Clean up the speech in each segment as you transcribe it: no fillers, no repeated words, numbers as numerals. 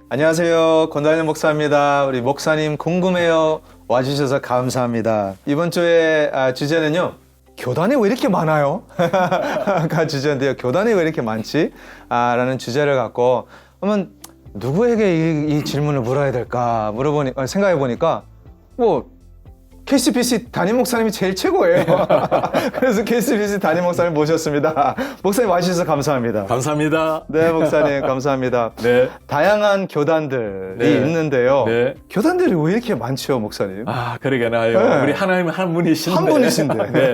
안녕하세요. 권다일 목사입니다. 우리 목사님 궁금해요. 와주셔서 감사합니다. 이번 주에 주제는요. 교단이 왜 이렇게 많아요? 가 주제인데요. 교단이 왜 이렇게 많지? 라는 주제를 갖고 그러면 누구에게 이 질문을 물어야 될까 생각해 보니까 KCBC 담임 목사님이 제일 최고예요. 그래서 KCBC 담임 목사님 모셨습니다. 목사님 와주셔서 감사합니다. 감사합니다. 네, 목사님 감사합니다. 네. 다양한 교단들이 네. 있는데요. 네. 교단들이 왜 이렇게 많죠, 목사님? 그러게나요. 네. 우리 하나님은 한 분이신데. 한 분이신데. 네.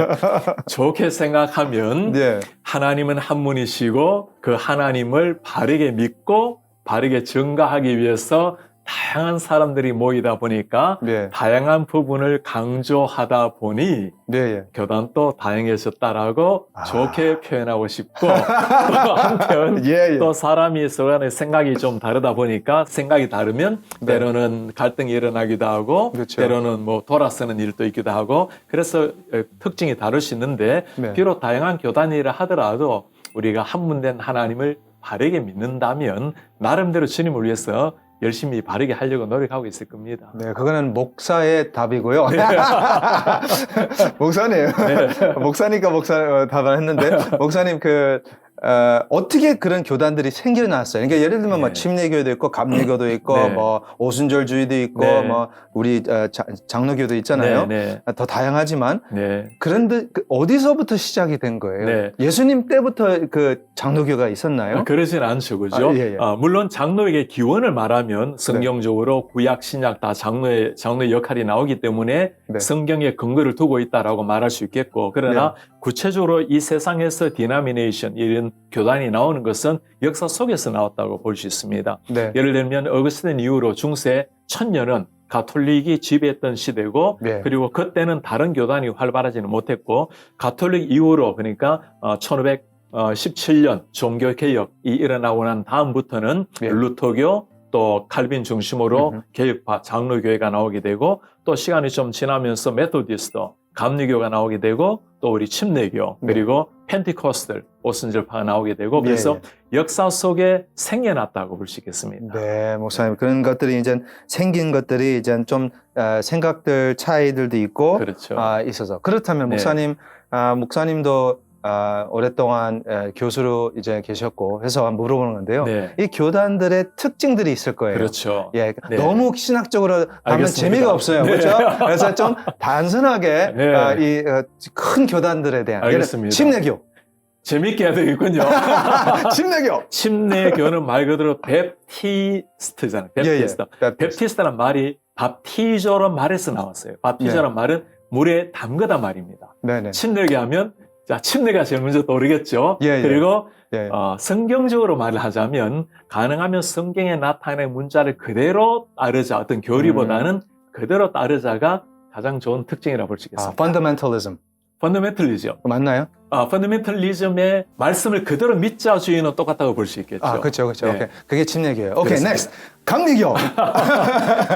좋게 생각하면 네. 하나님은 한 분이시고 그 하나님을 바르게 믿고 바르게 증거하기 위해서 다양한 사람들이 모이다 보니까 네. 다양한 부분을 강조하다 보니 네. 교단도 다양해졌다라고 좋게 표현하고 싶고 또 한편 예. 또 사람이 서로 간에 생각이 좀 다르다 보니까 생각이 다르면 네. 때로는 갈등이 일어나기도 하고 그렇죠. 때로는 돌아서는 일도 있기도 하고 그래서 특징이 다를 수 있는데 네. 비록 다양한 교단이라 하더라도 우리가 한분된 하나님을 바르게 믿는다면 나름대로 주님을 위해서 열심히 바르게 하려고 노력하고 있을 겁니다. 네, 그거는 목사의 답이고요. 목사님. 목사니까 답을 했는데, 목사님, 어떻게 그런 교단들이 생겨났어요? 그러니까 예를 들면 네. 침례교도 있고, 감리교도 있고, 네. 오순절주의도 있고, 네. 우리 장로교도 있잖아요. 네. 더 다양하지만, 네. 그런데 어디서부터 시작이 된 거예요? 네. 예수님 때부터 장로교가 있었나요? 그러진 않죠, 그죠? 예. 물론 장로에게 기원을 말하면 성경적으로 구약, 신약 다 장로의 역할이 나오기 때문에 네. 성경에 근거를 두고 있다라고 말할 수 있겠고, 그러나 구체적으로 이 세상에서 디나미네이션, 이런 교단이 나오는 것은 역사 속에서 나왔다고 볼 수 있습니다. 네. 예를 들면 어거스틴 이후로 중세 1000년은 가톨릭이 지배했던 시대고 네. 그리고 그때는 다른 교단이 활발하지는 못했고 가톨릭 이후로 그러니까 1517년 종교개혁이 일어나고 난 다음부터는 네. 루터교 또 칼빈 중심으로 개혁파 장로교회가 나오게 되고 또 시간이 좀 지나면서 메토디스트 감리교가 나오게 되고 또 우리 침례교 그리고 펜티코스텔 오순절파가 나오게 되고 그래서 역사 속에 생겨났다고 볼 수 있겠습니다. 네, 목사님. 그런 것들이 이제 생긴 것들이 이제 좀 생각들 차이들도 있고 그렇죠. 있어서 그렇다면 네. 목사님도 오랫동안 교수로 이제 계셨고 해서 물어보는 건데요. 네. 이 교단들의 특징들이 있을 거예요. 그렇죠. 예, 네. 너무 신학적으로 하면 알겠습니다. 재미가 없어요. 네. 그렇죠? 그래서 좀 단순하게 네. 큰 교단들에 대한 알겠습니다. 침례교. 재밌게 해야 되겠군요. 침례교. 침례교는 말 그대로 베프티스트잖아요. 베프티스트. 예. 베프티스트란 말이 밥티저란 말에서 나왔어요. 밥티저란 말은 물에 담그다 말입니다. 네네. 침례교 하면 침례가 제일 먼저 떠오르겠죠. 예. 그리고 예. 성경적으로 말을 하자면 가능하면 성경에 나타낸 문자를 그대로 따르자 어떤 교리보다는 그대로 따르자가 가장 좋은 특징이라고 볼 수 있겠습니다. fundamentalism. 펀더멘털리즘. 맞나요? 펀더멘털리즘의 말씀을 그대로 믿자주의는 똑같다고 볼 수 있겠죠. 그렇죠. 네. 오케이. 그게 침례교예요. 오케이, 그렇습니다. next. 감리교.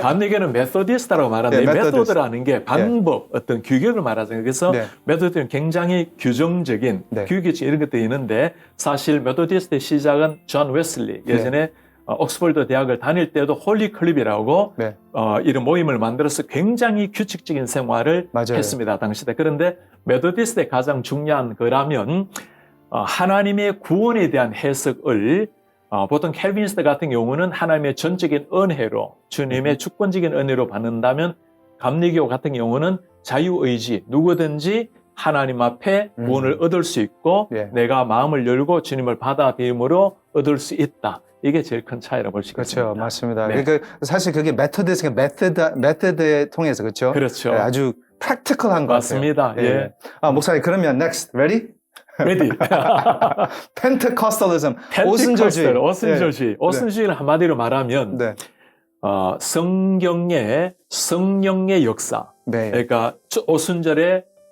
감리교는 메소디스트라고 말하는데 네, 메소디스트. 메소드라는 게 방법, 어떤 규격을 말하잖아요. 그래서 네. 메소디스트는 굉장히 규정적인 네. 규격적 이런 것들이 있는데 사실 메소디스트의 시작은 존 웨슬리 예전에 옥스퍼드 대학을 다닐 때도 홀리 클립이라고 네. 이런 모임을 만들어서 굉장히 규칙적인 생활을 맞아요. 했습니다. 당시 때. 그런데 메소디스트의 가장 중요한 거라면 하나님의 구원에 대한 해석을 보통 캘빈스트 같은 경우는 하나님의 전적인 은혜로 주님의 주권적인 은혜로 받는다면 감리교 같은 경우는 자유의지 누구든지 하나님 앞에 구원을 얻을 수 있고 내가 마음을 열고 주님을 받아들임으로 얻을 수 있다. 이게 제일 큰 차이라고 볼 수 있습니다. 그렇죠. 맞습니다. 네. 그러니까 사실 그게 메터드에 통해서 그렇죠. 그렇죠. 아주 프랙티컬한 것 맞습니다. 같아요. 예. 목사님 그러면 next. Ready? 레디. 펜테코스탈리즘. 오순절주의. 오순절주의. 오순절주의는 한마디로 말하면 네. 성경의 성령의 역사. 네. 그러니까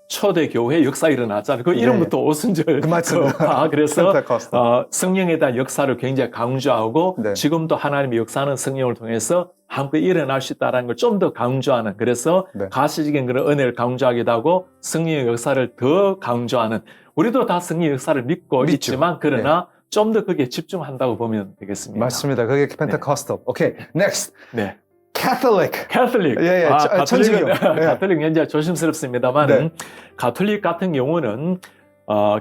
초대교회 역사 일어났잖아요. 그 이름부터 오순절. 맞습니다. 그래서 펜테코스탈. 성령에 대한 역사를 굉장히 강조하고 네. 지금도 하나님의 역사는 성령을 통해서 함께 일어날 수 있다는 걸 좀 더 강조하는 그래서 가시적인 그런 은혜를 강조하기도 하고 성령의 역사를 더 강조하는 우리도 다 성령의 역사를 믿고 믿죠. 있지만 그러나 좀 더 거기에 집중한다고 보면 되겠습니다. 맞습니다. 그게 펜테코스탈. 오케이, next. 네. Catholic. 가톨릭. 예, 천주교. 가톨릭은, 예. 가톨릭은 이제 조심스럽습니다만, 네. 가톨릭 같은 경우는,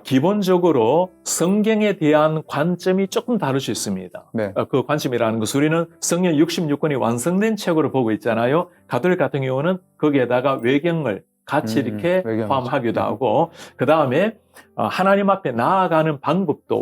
기본적으로 성경에 대한 관점이 조금 다를 수 있습니다. 네. 그 관점이라는 것은 우리는 성경 66권이 완성된 책으로 보고 있잖아요. 가톨릭 같은 경우는 거기에다가 외경을 같이 이렇게 외경을. 포함하기도 하고, 그 다음에 하나님 앞에 나아가는 방법도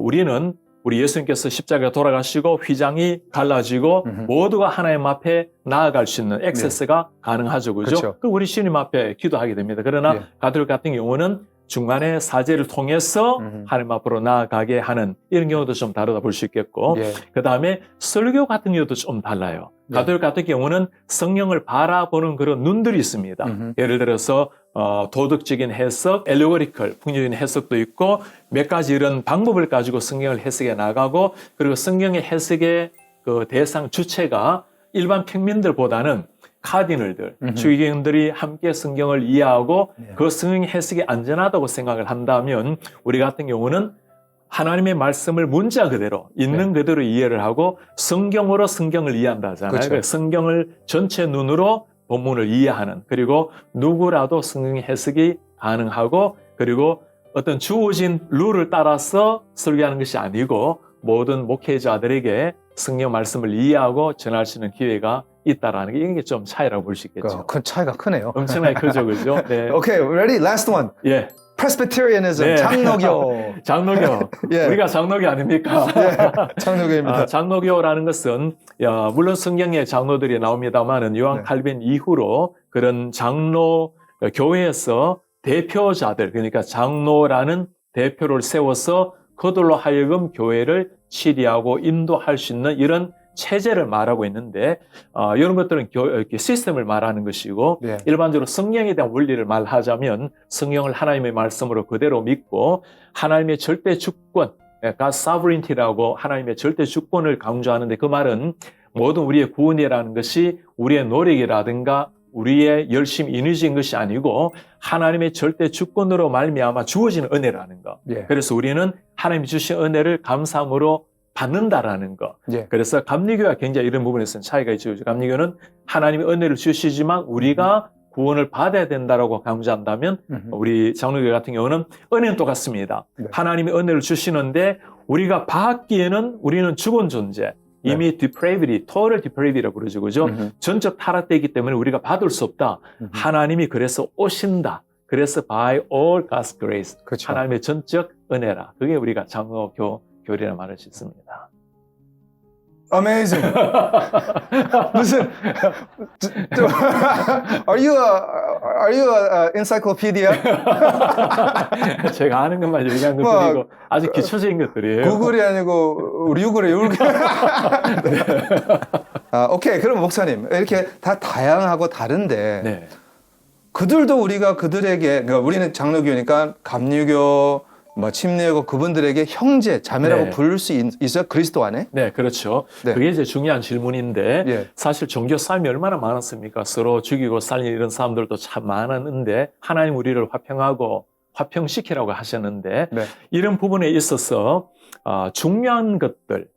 우리 예수님께서 십자가에 돌아가시고 휘장이 갈라지고 모두가 하나님 앞에 나아갈 수 있는 액세스가 가능하죠. 그죠? 그렇죠. 그 우리 주님 앞에 기도하게 됩니다. 그러나 예. 가톨릭 같은 경우는 중간에 사제를 통해서 하나님 앞으로 나아가게 하는 이런 경우도 좀 다르다 볼 수 있겠고, 예. 그 다음에 설교 같은 경우도 좀 달라요. 네. 가톨릭 같은 경우는 성령을 바라보는 그런 눈들이 있습니다. 예를 들어서 도덕적인 해석, 엘리고리컬, 풍요적인 해석도 있고 몇 가지 이런 방법을 가지고 성경을 해석해 나가고, 그리고 성경의 해석의 그 대상 주체가 일반 평민들보다는 카디널들, 주의경들이 함께 성경을 이해하고 그 성경 해석이 안전하다고 생각을 한다면, 우리 같은 경우는 하나님의 말씀을 문자 그대로 있는 그대로 이해를 하고 성경으로 성경을 이해한다 하잖아요. 그렇죠. 그러니까 성경을 전체 눈으로 본문을 이해하는, 그리고 누구라도 성경의 해석이 가능하고, 그리고 어떤 주어진 룰을 따라서 설교하는 것이 아니고 모든 목회자들에게 성경 말씀을 이해하고 전할 수 있는 기회가 있다라는 게 이런 게 좀 차이라고 볼 수 있겠죠. 큰 차이가 크네요. 엄청나게 크죠, 그죠? 네. 오케이, ready? Last one. 예. Presbyterianism, 네. 장로교. 장로교. 예. 우리가 장로교 아닙니까? 장로교입니다. 장로교라는 것은, 물론 성경에 장로들이 나옵니다만은 요한 네. 칼빈 이후로 그런 장로, 교회에서 대표자들, 그러니까 장로라는 대표를 세워서 그들로 하여금 교회를 치리하고 인도할 수 있는 이런 체제를 말하고 있는데, 이런 것들은 이렇게 시스템을 말하는 것이고, 네. 일반적으로 성경에 대한 원리를 말하자면 성경을 하나님의 말씀으로 그대로 믿고 하나님의 절대 주권, God sovereignty라고 하나님의 절대 주권을 강조하는데, 그 말은 모든 우리의 구원이라는 것이 우리의 노력이라든가 우리의 열심, 인의적인 것이 아니고 하나님의 절대 주권으로 말미암아 주어지는 은혜라는 것. 예. 그래서 우리는 하나님이 주신 은혜를 감사함으로 받는다라는 것. 예. 그래서 감리교와 굉장히 이런 부분에서는 차이가 있죠. 감리교는 하나님의 은혜를 주시지만 우리가 구원을 받아야 된다라고 강조한다면, 우리 장로교 같은 경우는 은혜는 똑같습니다. 네. 하나님의 은혜를 주시는데 우리가 받기에는 우리는 죽은 존재, 이미 depravity, total depravity라고 그러죠. 그죠? 전적 타락되기 때문에 우리가 받을 수 없다. 하나님이 그래서 오신다. 그래서 by all God's grace, 그렇죠. 하나님의 전적 은혜라. 그게 우리가 장로교 교리라 말할 수 있습니다. Amazing. 무슨 Are you a encyclopedia? 제가 아는 것만 얘기한 뭐, 것들이고 아주 기초적인 것들이에요. 구글이 아니고 리우글이 이렇게. 오케이. 그럼 목사님, 이렇게 다 다양하고 다른데 네. 그들도 우리가 그들에게, 그러니까 우리는 장로교니까 감리교, 침례교 그분들에게 형제, 자매라고 네. 부를 수 있어요? 그리스도 안에? 네, 그렇죠. 네. 그게 이제 중요한 질문인데, 예. 사실 종교 싸움이 얼마나 많았습니까? 서로 죽이고 살리는 이런 사람들도 참 많았는데, 하나님 우리를 화평하고 화평시키라고 하셨는데, 네. 이런 부분에 있어서 중요한 것들,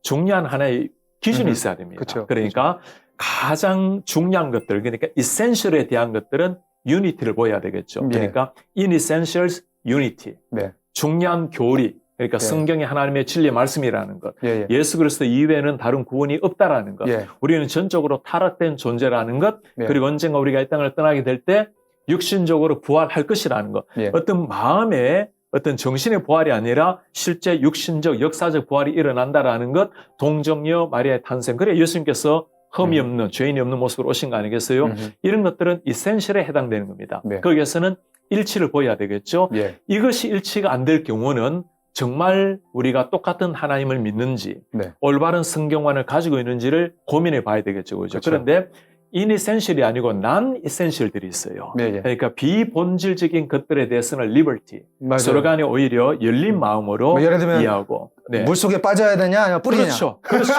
중요한 하나의 기준이 있어야 됩니다. 그쵸, 그러니까 가장 중요한 것들, 그러니까 essential에 대한 것들은 유니티를 보여야 되겠죠. 예. 그러니까 in essentials, unity. 네. 중요한 교리, 그러니까 예. 성경의 하나님의 진리의 말씀이라는 것. 예, 예. 예수 그리스도 이외에는 다른 구원이 없다라는 것. 예. 우리는 전적으로 타락된 존재라는 것. 예. 그리고 언젠가 우리가 이 땅을 떠나게 될 때 육신적으로 부활할 것이라는 것. 예. 어떤 마음의 어떤 정신의 부활이 아니라 실제 육신적 역사적 부활이 일어난다라는 것. 동정녀 마리아의 탄생. 그래 예수님께서 흠이 없는 죄인이 없는 모습으로 오신 거 아니겠어요? 이런 것들은 이센셜에 해당되는 겁니다. 네. 거기에서는 일치를 보여야 되겠죠. 예. 이것이 일치가 안 될 경우는 정말 우리가 똑같은 하나님을 믿는지, 네. 올바른 성경관을 가지고 있는지를 고민해 봐야 되겠죠. 그렇죠? 그렇죠. 그런데 인이센셜이 아니고 난이센셜들이 있어요. 네, 예. 그러니까 비본질적인 것들에 대해서는 리버티, 맞아요. 서로 간에 오히려 열린 마음으로 뭐 예를 들면 이해하고. 네. 물 속에 빠져야 되냐, 아니면 뿌리냐? 그렇죠. 그렇죠.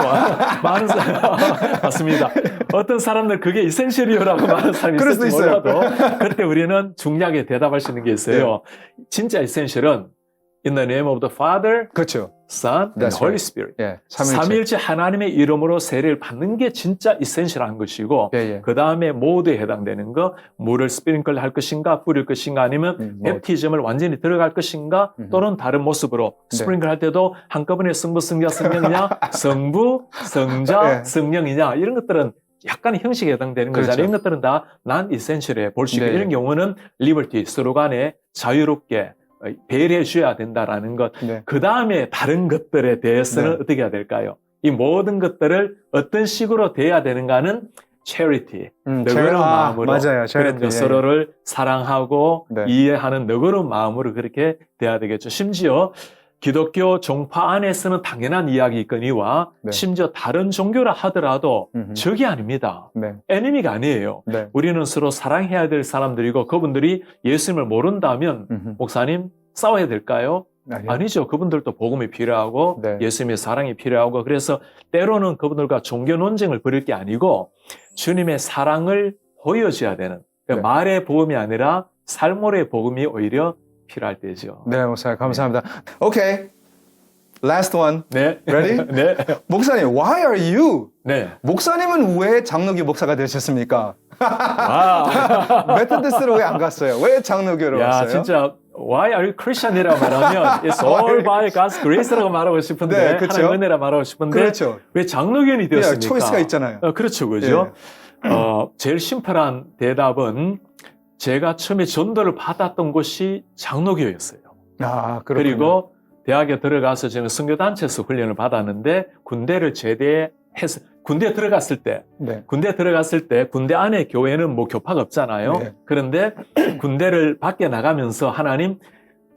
많은 사람, 맞습니다. 어떤 사람들 그게 이센셜이요라고 말하는 사람이 그럴 수도 있을지 있어요. 몰라도 그때 우리는 중요하게 대답할 수 있는 게 있어요. 진짜 이센셜은 In the name of the Father, 그렇죠. Son, and That's Holy right. Spirit. 예, 삼위일체 하나님의 이름으로 세례를 받는 게 진짜 이센셜한 것이고 예, 예. 그 다음에 모두에 해당되는 거 물을 스프링클 할 것인가 뿌릴 것인가 아니면 베프티즘을 완전히 들어갈 것인가 또는 다른 모습으로 네. 스프링클 할 때도 한꺼번에 성부, 성자, 성령이냐 성부, 성자, 예. 성령이냐 이런 것들은 약간의 형식에 해당되는 그렇죠. 거잖아요. 이런 것들은 다 난 이센셜해 볼 수 있고 네. 이런 경우는 리버티 서로 간에 자유롭게 배려해 줘야 된다라는 것. 네. 그 다음에 다른 것들에 대해서는 네. 어떻게 해야 될까요? 이 모든 것들을 어떤 식으로 돼야 되는가는 charity, 너그러운 마음으로 맞아요. 그런 예, 서로를 사랑하고 네. 이해하는 너그러운 마음으로 그렇게 돼야 되겠죠. 심지어 기독교 종파 안에서는 당연한 이야기거니와 네. 심지어 다른 종교라 하더라도 적이 아닙니다. 네. 에니미가 아니에요. 네. 우리는 서로 사랑해야 될 사람들이고 그분들이 예수님을 모른다면 목사님 싸워야 될까요? 아니죠. 그분들도 복음이 필요하고 네. 예수님의 사랑이 필요하고 그래서 때로는 그분들과 종교 논쟁을 벌일 게 아니고 주님의 사랑을 보여줘야 되는 그러니까 네. 말의 복음이 아니라 삶으로의 복음이 오히려 필요할 때죠. 네, 목사님 감사합니다. 오케이. Last one. 네. Ready? 네. 목사님, why are you? 네. 목사님은 왜 장로교 목사가 되셨습니까? 와. 메토디스트로 왜 안 갔어요? 왜 장로교로 야, 갔어요? 진짜 Why are you Christian이라고 말하면 It's all by God's grace라고 말하고 싶은데 네, 그렇죠. 하나님 은혜라 말하고 싶은데 그렇죠. 왜 장로교인이 되었습니까? 초이스가 있잖아요. 그렇죠. 그죠? 제일 심플한 대답은 제가 처음에 전도를 받았던 곳이 장로교였어요. 아, 그렇군요. 그리고 대학에 들어가서 저는 선교단체에서 훈련을 받았는데 군대를 제대해서 군대에 들어갔을 때 네. 군대 안에 교회는 뭐 교파가 없잖아요. 네. 그런데 군대를 밖에 나가면서 하나님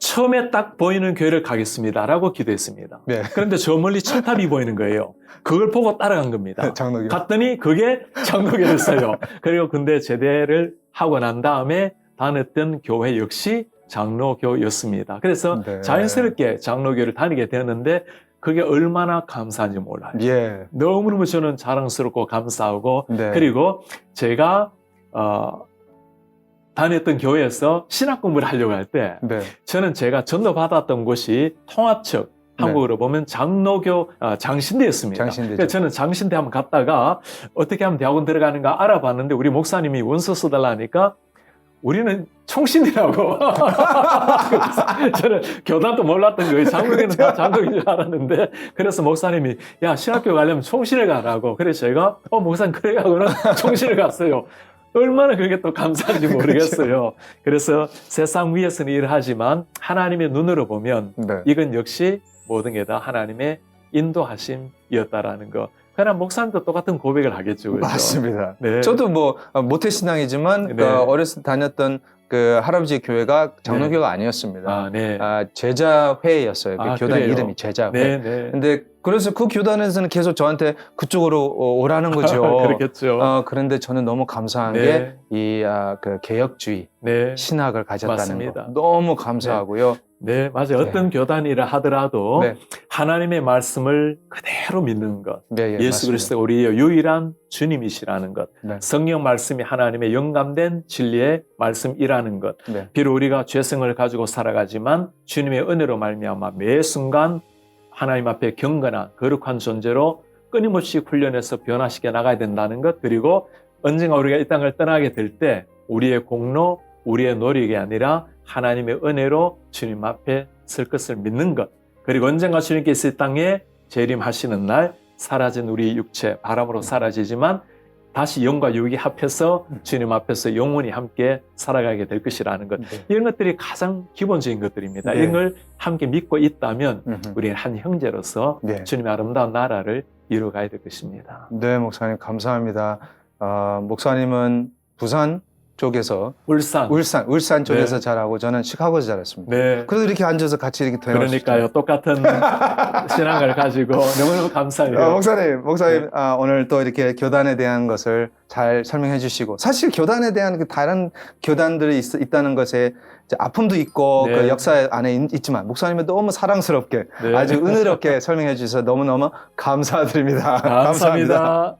처음에 딱 보이는 교회를 가겠습니다라고 기도했습니다. 네. 그런데 저 멀리 층탑이 보이는 거예요. 그걸 보고 따라간 겁니다. 장로교. 갔더니 그게 장로교였어요. 그리고 군대 제대를 하고 난 다음에 다녔던 교회 역시 장로교였습니다. 그래서 네. 자연스럽게 장로교를 다니게 되었는데 그게 얼마나 감사한지 몰라요. 예. 너무너무 저는 자랑스럽고 감사하고 네. 그리고 제가 다녔던 교회에서 신학 공부를 하려고 할 때 네. 저는 제가 전도 받았던 곳이 통합측 한국으로 보면 장로교 장신대였습니다. 장신대죠. 그래서 저는 장신대 한번 갔다가 어떻게 하면 대학원 들어가는가 알아봤는데 우리 목사님이 원서 써달라니까 우리는 총신이라고. 그래서 저는 교단도 몰랐던 거예요. 장로교는 다 장로인 줄 알았는데 그래서 목사님이 야 신학교 가려면 총신을 가라고. 그래서 제가 목사님 그래 하고는 총신을 갔어요. 얼마나 그게 또 감사한지 모르겠어요. 그래서 세상 위에서는 일을 하지만 하나님의 눈으로 보면 네. 이건 역시 모든 게 다 하나님의 인도하심이었다라는 거. 그러나 목사님도 똑같은 고백을 하겠죠. 그렇죠? 맞습니다. 네. 저도 뭐 모태신앙이지만 네. 어렸을 때 다녔던 그 할아버지 교회가 장로교가 아니었습니다. 네. 제자회였어요. 그 교단 그래요? 이름이 제자회. 네, 네. 근데 그래서 그 교단에서는 계속 저한테 그쪽으로 오라는 거죠. 그렇겠죠. 그런데 저는 너무 감사한 네. 게 이 그 개혁주의 네. 신학을 가졌다는 맞습니다. 거 너무 감사하고요. 네, 맞아요. 어떤 교단이라 하더라도 네. 하나님의 말씀을 그대로 믿는 것. 네, 예, 예수 맞습니다. 그리스도가 우리의 유일한 주님이시라는 것. 네. 성령 말씀이 하나님의 영감된 진리의 말씀이라는 것. 네. 비록 우리가 죄성을 가지고 살아가지만 주님의 은혜로 말미암아 매 순간 하나님 앞에 경건한 거룩한 존재로 끊임없이 훈련해서 변화시켜 나가야 된다는 것. 그리고 언젠가 우리가 이 땅을 떠나게 될 때 우리의 공로, 우리의 노력이 아니라 하나님의 은혜로 주님 앞에 설 것을 믿는 것. 그리고 언젠가 주님께서 이 땅에 재림하시는 날 사라진 우리 육체, 바람으로 사라지지만 다시 영과 육이 합해서 주님 앞에서 영원히 함께 살아가게 될 것이라는 것. 네. 이런 것들이 가장 기본적인 것들입니다. 네. 이런 걸 함께 믿고 있다면 음흠. 우리는 한 형제로서 네. 주님의 아름다운 나라를 이루어가야 될 것입니다. 네, 목사님 감사합니다. 목사님은 부산 쪽에서 울산 쪽에서 네. 자라고 저는 시카고에서 자랐습니다. 네. 그래도 이렇게 앉아서 같이 이렇게 대화. 그러니까요. 똑같은 신앙을 가지고 너무너무 감사해요. 목사님 네. 오늘 또 이렇게 교단에 대한 것을 잘 설명해 주시고 사실 교단에 대한 그 다른 교단들이 있다는 것에 이제 아픔도 있고 네. 그 역사 안에 있지만 목사님은 너무 사랑스럽게 네. 아주 은혜롭게 설명해 주셔서 너무너무 감사드립니다. 감사합니다.